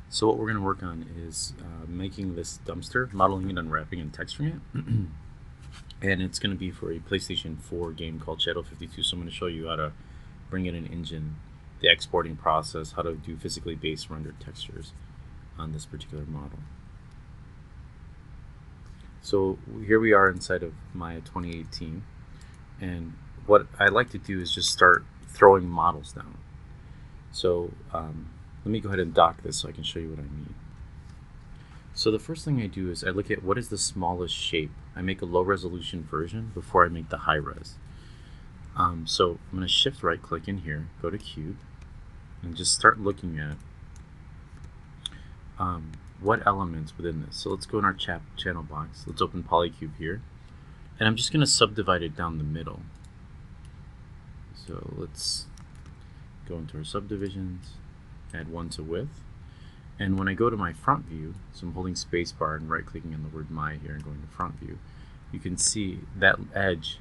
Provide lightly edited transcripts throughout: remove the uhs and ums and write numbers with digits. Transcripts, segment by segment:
So what we're going to work on is making this dumpster, modeling it, unwrapping, and texturing it. And it's going to be for a PlayStation 4 game called Shadow 52. So I'm going to show you how to bring in an engine, the exporting process, how to do physically based rendered textures on this particular model. So here we are inside of Maya 2018, and what I like to do is just start throwing models down. So let me go ahead and dock this so I can show you what I mean. So the first thing I do is I look at what is the smallest shape. I make a low resolution version before I make the high res. So I'm going to shift right click in here, go to cube, and just start looking at what elements within this. So let's go in our channel box. Let's open Polycube here, and I'm just going to subdivide it down the middle. So let's go into our subdivisions, add one to width, and when I go to my front view, so I'm holding spacebar and right clicking on the word my here and going to front view, you can see that edge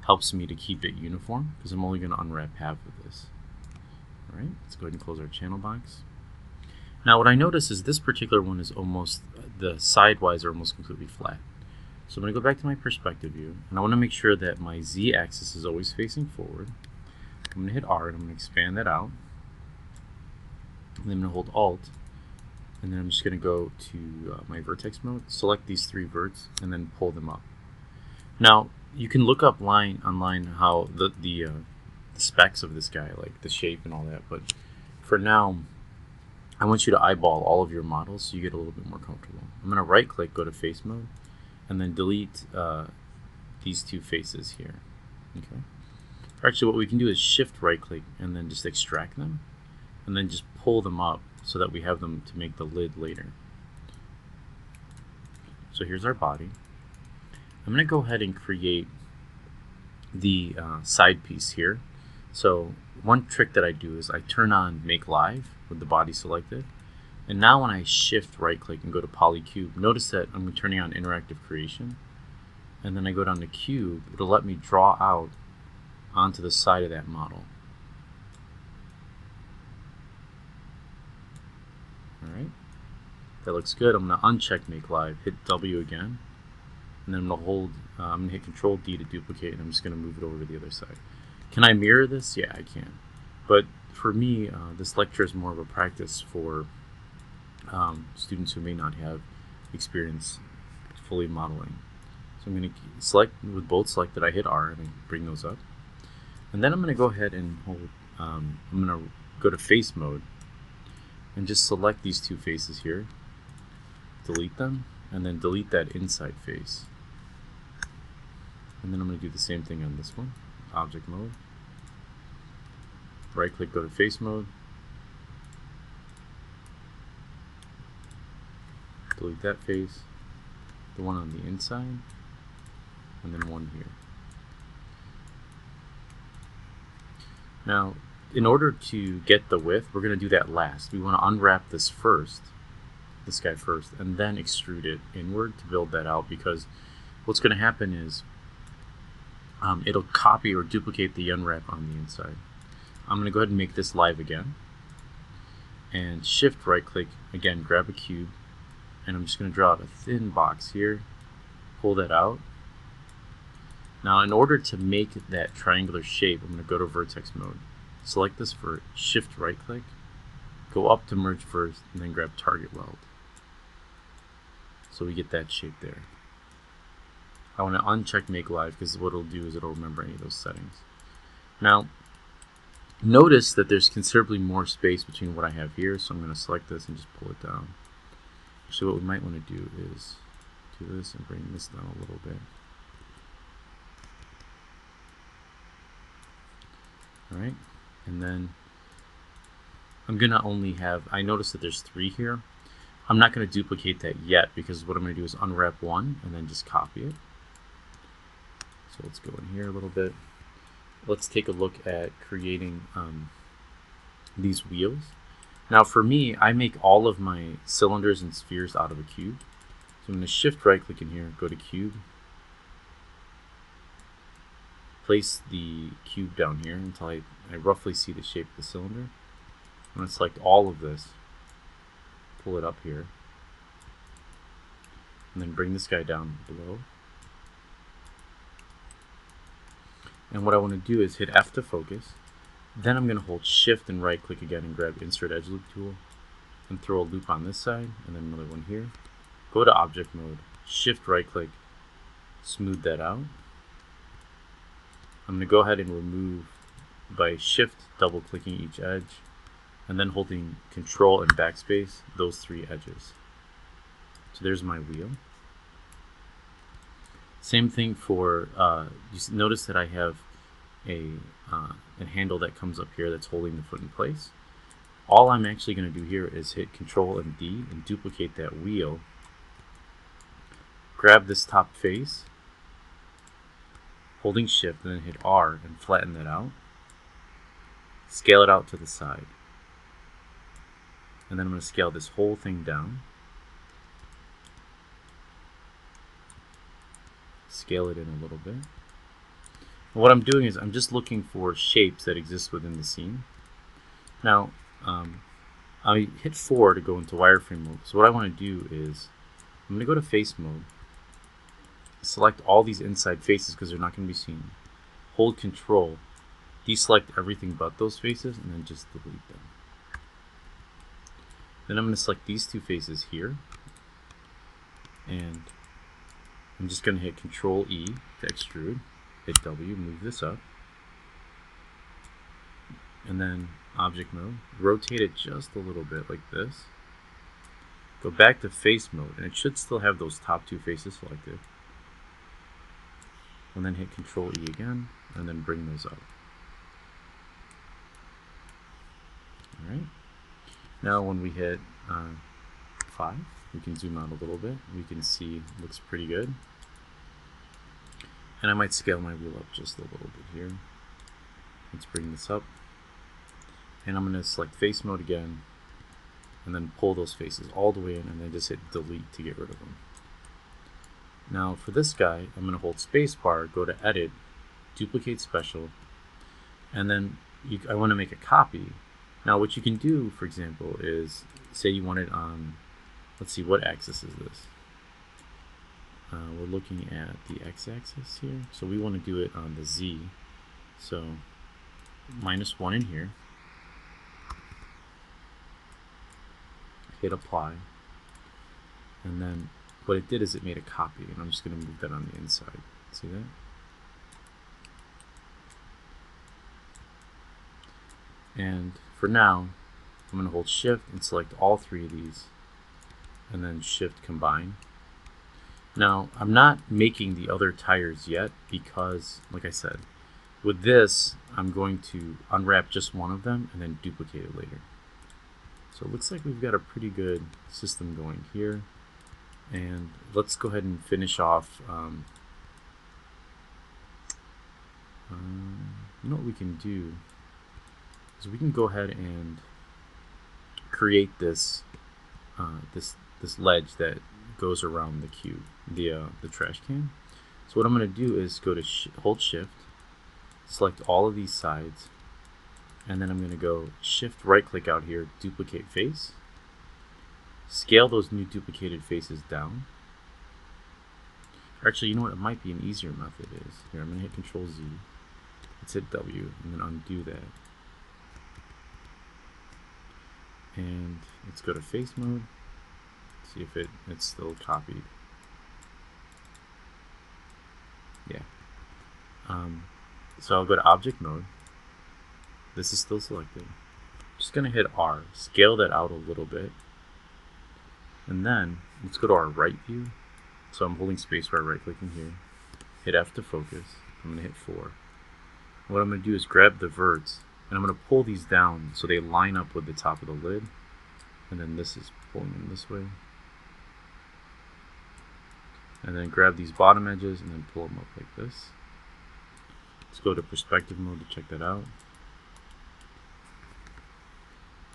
helps me to keep it uniform because I'm only going to unwrap half of this. Alright, let's go ahead and close our channel box. Now what I notice is this particular one is almost, the sidewise are almost completely flat. So I'm going to go back to my perspective view, and I want to make sure that my z-axis is always facing forward. I'm going to hit R and I'm going to expand that out. And then I'm going to hold Alt, and then I'm just going to go to my vertex mode, select these three verts, and then pull them up. Now you can look up online how the specs of this guy, like the shape and all that, but for now I want you to eyeball all of your models so you get a little bit more comfortable. I'm going to right click, go to face mode, and then delete these two faces here. Okay. Actually, what we can do is shift right click and then just extract them, and then just pull them up so that we have them to make the lid later. So here's our body. I'm going to go ahead and create the side piece here. So one trick that I do is I turn on make live with the body selected, and now when I shift right click and go to Polycube, notice that I'm turning on interactive creation, and then I go down to cube, it'll let me draw out onto the side of that model. Alright, that looks good. I'm going to uncheck make live, hit W again, and then I'm going to hold, I'm going to hit Control D to duplicate, and I'm just going to move it over to the other side. Can I mirror this? Yeah, I can. But for me, this lecture is more of a practice for students who may not have experience fully modeling. So I'm going to select, with both selected, I hit R and I bring those up. And then I'm going to go ahead and hold, I'm going to go to face mode and just select these two faces here, delete them, and then delete that inside face. And then I'm going to do the same thing on this one, object mode. Right click, go to face mode, delete that face, the one on the inside, and then one here. Now, in order to get the width, we're going to do that last. We want to unwrap this first, this guy first, and then extrude it inward to build that out, because what's going to happen is it'll copy or duplicate the unwrap on the inside. I'm going to go ahead and make this live again, and shift right click again, grab a cube, and I'm just going to draw out a thin box here, pull that out. Now in order to make that triangular shape, I'm going to go to vertex mode, select this vert, shift right click, go up to merge first, and then grab target weld. So we get that shape there. I want to uncheck make live because what it'll do is it'll remember any of those settings. Now notice that there's considerably more space between what I have here, so I'm going to select this and just pull it down. Actually, what we might want to do is do this and bring this down a little bit. Alright, and then I'm going to only have, I notice that there's 3 here. I'm not going to duplicate that yet because what I'm going to do is unwrap one and then just copy it. So let's go in here a little bit. Let's take a look at creating these wheels. Now for me, I make all of my cylinders and spheres out of a cube. So I'm going to shift right click in here, go to cube, place the cube down here until I roughly see the shape of the cylinder. I'm going to select all of this, pull it up here, and then bring this guy down below. And what I want to do is hit F to focus. Then I'm going to hold Shift and right click again and grab Insert Edge Loop tool and throw a loop on this side and then another one here. Go to Object Mode, Shift right click, smooth that out. I'm going to go ahead and remove by Shift double clicking each edge and then holding Control and Backspace those three edges. So there's my wheel. Same thing for, you notice that I have a handle that comes up here that's holding the foot in place. All I'm actually going to do here is hit Control and D and duplicate that wheel. Grab this top face, holding Shift, and then hit R and flatten that out. Scale it out to the side. And then I'm going to scale this whole thing down. Scale it in a little bit. And what I'm doing is I'm just looking for shapes that exist within the scene. Now, I hit 4 to go into wireframe mode. So what I want to do is I'm going to go to face mode, select all these inside faces because they're not going to be seen. Hold Control, deselect everything but those faces, and then just delete them. Then I'm going to select these two faces here, and I'm just going to hit Control E to extrude, hit W, move this up, and then Object Mode, rotate it just a little bit like this. Go back to face mode, and it should still have those top two faces selected. And then hit Control E again, and then bring those up. Alright. Now when we hit 5, we can zoom out a little bit. We can see it looks pretty good. And I might scale my wheel up just a little bit here. Let's bring this up. And I'm going to select face mode again, and then pull those faces all the way in, and then just hit delete to get rid of them. Now for this guy, I'm going to hold spacebar, go to edit, duplicate special, and then I want to make a copy. Now what you can do, for example, is say you want it on, let's see, what axis is this? We're looking at the x-axis here, so we want to do it on the z. So -1 in here. Hit apply, and then what it did is it made a copy, and I'm just going to move that on the inside. See that? And for now, I'm going to hold Shift and select all three of these, and then Shift combine. Now, I'm not making the other tires yet because, like I said, with this, I'm going to unwrap just one of them and then duplicate it later. So it looks like we've got a pretty good system going here. And let's go ahead and finish off. You know what we can do is we can go ahead and create this this ledge that goes around the cube, the trash can. So what I'm going to do is go to hold Shift, select all of these sides, and then I'm going to go Shift right click out here, duplicate face, scale those new duplicated faces down. Or actually, you know what, it might be an easier method is, here I'm going to hit Control Z, let's hit W, and then undo that. And let's go to face mode, see if it's still copied. Yeah. So I'll go to object mode. This is still selected. Just going to hit R, scale that out a little bit. And then let's go to our right view. So I'm holding spacebar, right clicking here. Hit F to focus. I'm going to hit 4. What I'm going to do is grab the verts, and I'm going to pull these down so they line up with the top of the lid. And then this is pulling them this way. And then grab these bottom edges and then pull them up like this. Let's go to perspective mode to check that out.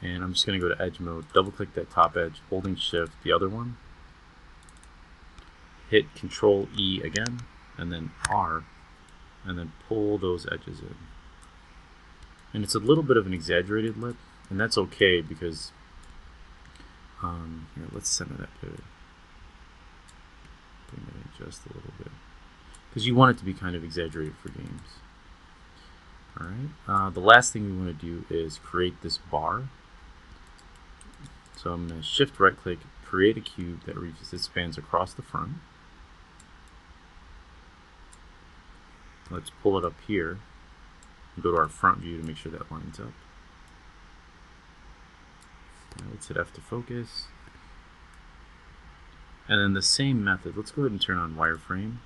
And I'm just going to go to edge mode, double click that top edge, holding Shift, the other one. Hit Control E again, and then R, and then pull those edges in. And it's a little bit of an exaggerated lip, and that's okay because Here, let's center that pivot. Bring that in just a little bit, because you want it to be kind of exaggerated for games. All right. The last thing we want to do is create this bar. So I'm going to shift right click, create a cube that spans across the front. Let's pull it up here and go to our front view to make sure that lines up. Now let's hit F to focus. And then the same method, let's go ahead and turn on Wireframe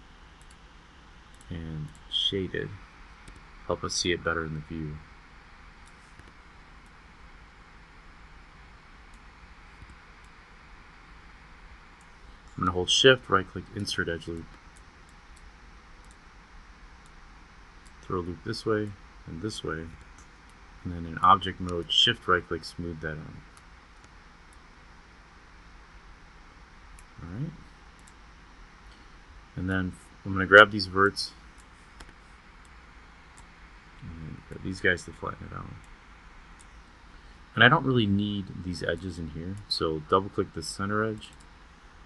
and Shaded. Help us see it better in the view. I'm going to hold Shift, right click, Insert Edgeloop. Throw a loop this way and this way. And then in Object Mode, Shift, right click, smooth that out. Alright. And then I'm going to grab these verts and grab these guys to flatten it out. And I don't really need these edges in here, so double click the center edge,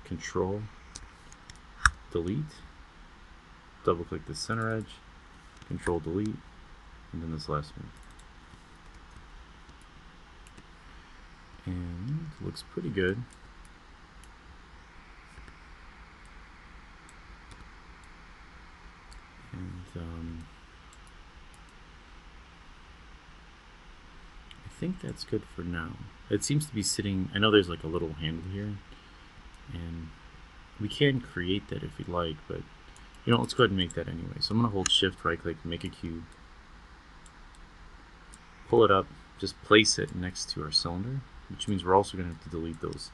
Control, Delete, double click the center edge, Control Delete, and then this last one. And it looks pretty good. And I think that's good for now. It seems to be sitting, I know there's like a little handle here, and we can create that if we'd like, but you know, let's go ahead and make that anyway. So I'm going to hold Shift, right click, make a cube, pull it up, just place it next to our cylinder, which means we're also going to have to delete those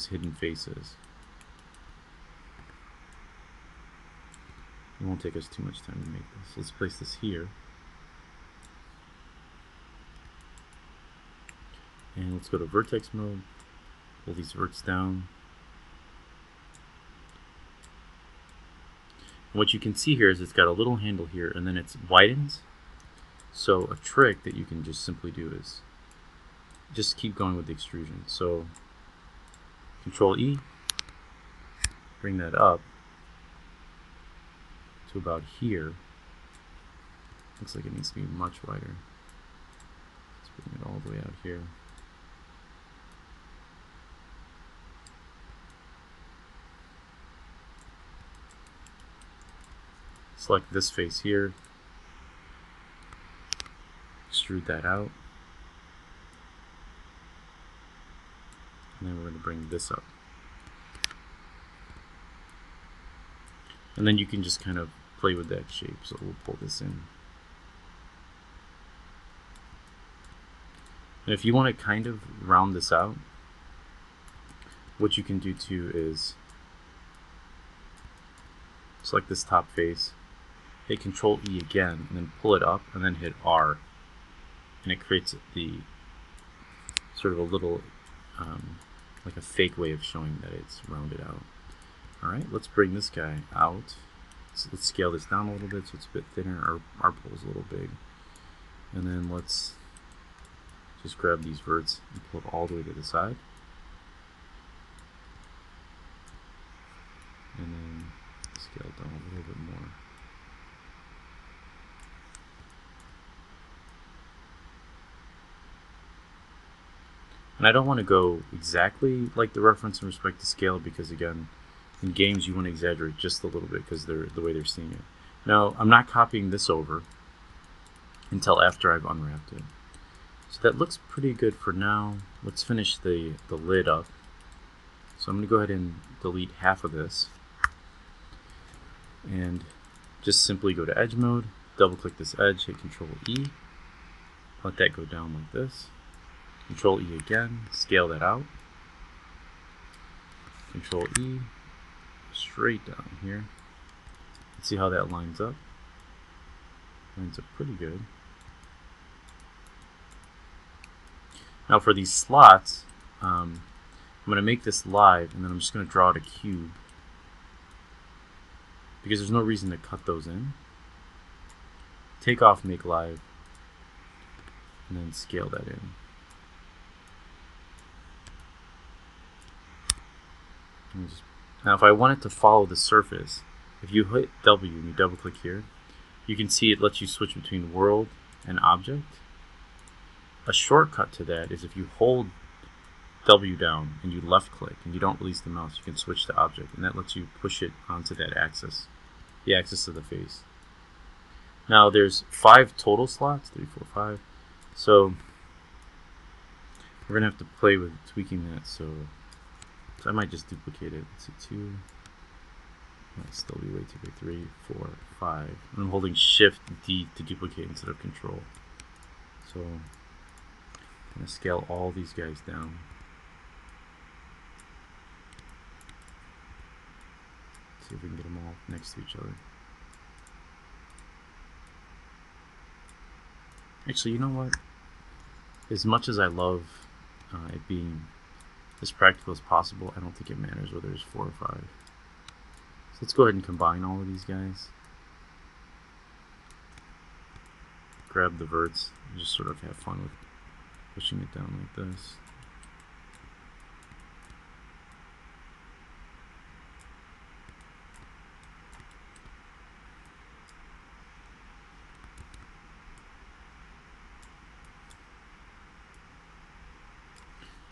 hidden faces. It won't take us too much time to make this. Let's place this here. And let's go to Vertex mode, pull these verts down. And what you can see here is it's got a little handle here, and then it widens. So a trick that you can just simply do is just keep going with the extrusion. So Control E, bring that up to about here. Looks like it needs to be much wider. Let's bring it all the way out here. Select this face here, extrude that out, and then we're going to bring this up. And then you can just kind of play with that shape, so we'll pull this in. And if you want to kind of round this out, what you can do too is select this top face, hit Control E again, and then pull it up, and then hit R, and it creates the sort of a little like a fake way of showing that it's rounded out. Alright, let's bring this guy out. So let's scale this down a little bit so it's a bit thinner. Our pole is a little big. And then let's just grab these verts and pull it all the way to the side. And then scale it down a little bit more. And I don't want to go exactly like the reference in respect to scale, because again, in games you want to exaggerate just a little bit because they're the way they're seeing it. Now, I'm not copying this over until after I've unwrapped it. So that looks pretty good for now. Let's finish the lid up. So I'm going to go ahead and delete half of this. And just simply go to Edge mode, double click this edge, hit Control E, let that go down like this. Control E again, scale that out. Control E, straight down here. Let's see how that lines up. Lines up pretty good. Now for these slots, I'm going to make this live, and then I'm just going to draw out a cube, because there's no reason to cut those in. Take off Make Live, and then scale that in. Now if I want it to follow the surface, if you hit W and you double click here, you can see it lets you switch between world and object. A shortcut to that is if you hold W down and you left click and you don't release the mouse, you can switch to object, and that lets you push it onto that axis, the axis of the face. Now there's 5 total slots, 3, 4, 5. So we're gonna have to play with tweaking that. So I might just duplicate it. Let's see, 2. Might still be way too big. 3, 4, 5. I'm holding Shift D to duplicate instead of Control. So I'm gonna scale all these guys down. See if we can get them all next to each other. Actually, you know what? As much as I love it being as practical as possible, I don't think it matters whether there's 4 or 5. So let's go ahead and combine all of these guys. Grab the verts and just sort of have fun with pushing it down like this.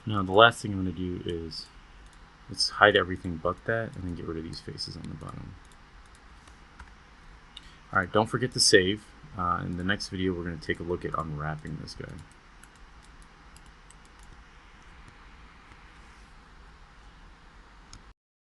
Now the last thing I'm going to do is let's hide everything but that and then get rid of these faces on the bottom. Alright, don't forget to save. In the next video we're going to take a look at unwrapping this guy.